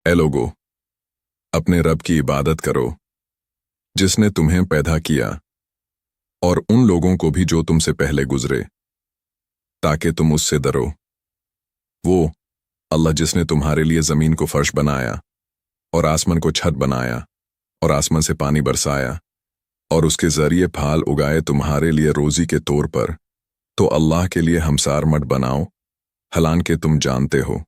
ए लोगो, अपने रब की इबादत करो जिसने तुम्हें पैदा किया और उन लोगों को भी जो तुमसे पहले गुजरे, ताकि तुम उससे डरो। वो अल्लाह जिसने तुम्हारे लिए ज़मीन को फर्श बनाया और आसमान को छत बनाया और आसमान से पानी बरसाया और उसके ज़रिए फाल उगाए तुम्हारे लिए रोज़ी के तौर पर, तो अल्लाह के लिए हमसार मत बनाओ, हालांकि तुम जानते हो।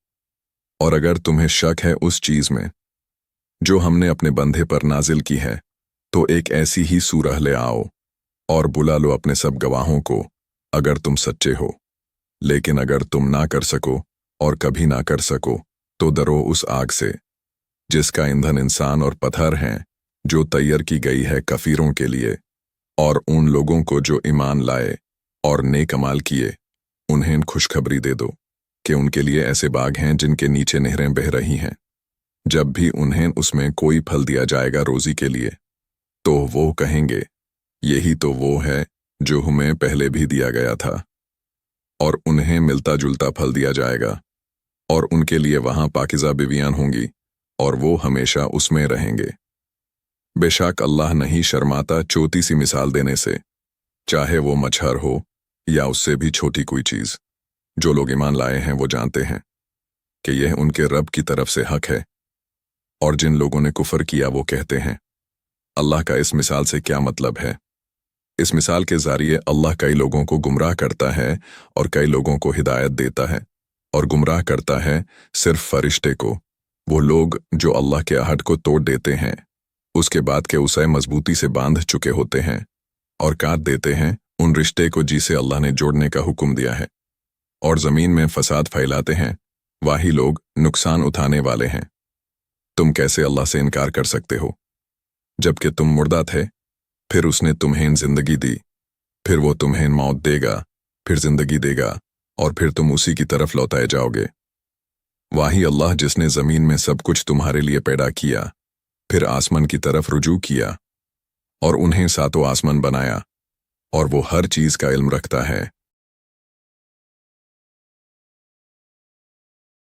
और अगर तुम्हें शक है उस चीज़ में जो हमने अपने बंदे पर नाजिल की है, तो एक ऐसी ही सूरह ले आओ और बुला लो अपने सब गवाहों को, अगर तुम सच्चे हो। लेकिन अगर तुम ना कर सको और कभी ना कर सको, तो डरो उस आग से जिसका ईंधन इंसान और पत्थर हैं, जो तैयार की गई है कफीरों के लिए। और उन लोगों को जो ईमान लाए और नेक अमाल किए, उन्हें खुशखबरी दे दो कि उनके लिए ऐसे बाग हैं जिनके नीचे नहरें बह रही हैं। जब भी उन्हें उसमें कोई फल दिया जाएगा रोज़ी के लिए, तो वो कहेंगे, यही तो वो है जो हमें पहले भी दिया गया था। और उन्हें मिलता जुलता फल दिया जाएगा और उनके लिए वहां पाकिज़ा बीवियां होंगी और वो हमेशा उसमें रहेंगे। बेशक अल्लाह नहीं शर्माता छोटी सी मिसाल देने से, चाहे वो मच्छर हो या उससे भी छोटी कोई चीज़। जो लोग ईमान लाए हैं वो जानते हैं कि यह उनके रब की तरफ से हक है, और जिन लोगों ने कुफर किया वो कहते हैं, अल्लाह का इस मिसाल से क्या मतलब है। इस मिसाल के ज़रिए अल्लाह कई लोगों को गुमराह करता है और कई लोगों को हिदायत देता है, और गुमराह करता है सिर्फ फरिश्ते को, वो लोग जो अल्लाह के अहद को तोड़ देते हैं, उसके बाद के उसे मजबूती से बांध चुके होते हैं, और काट देते हैं उन रिश्ते को जिसे अल्लाह ने जोड़ने का हुक्म दिया है, और ज़मीन में फसाद फैलाते हैं। वही लोग नुकसान उठाने वाले हैं। तुम कैसे अल्लाह से इनकार कर सकते हो, जबकि तुम मुर्दा थे, फिर उसने तुम्हें जिंदगी दी, फिर वो तुम्हें मौत देगा, फिर जिंदगी देगा, और फिर तुम उसी की तरफ लौटाए जाओगे। वही अल्लाह जिसने ज़मीन में सब कुछ तुम्हारे लिए पैदा किया, फिर आसमान की तरफ रुजू किया और उन्हें सातों आसमान बनाया, और वो हर चीज़ का इल्म रखता है।